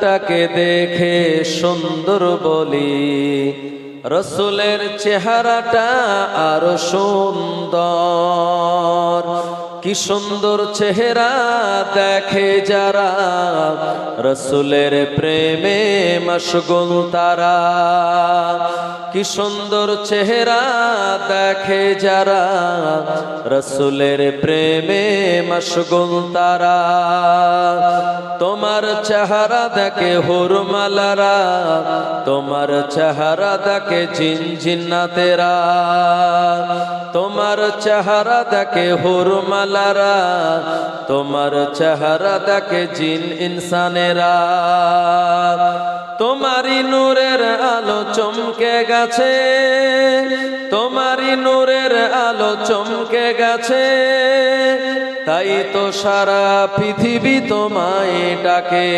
তাকে দেখে সুন্দর বলি, রসুলের চেহারাটা আরো সুন্দর। কি সুন্দর চেহারা দেখে যারা, রসুলের প্রেমে মশগুল তারা। কি সুন্দর চেহারা দেখে যারা, রসুলের প্রেমে মশগুল তারা। তোমার চেহারা দেখে হুরমালারা, তোমার চেহারা দেখে জিন জিন্নাতেরা। তোমার চেহারা দেখে হুরমালারা, তোমার চেহারা দেখে জিন ইনসানেরা। তোমারই নূরের আলো চমকে গেছে, তোমারই নূরের আলো চমকে গেছে, তাই তো সারা পৃথিবী তোমায় ডাকে।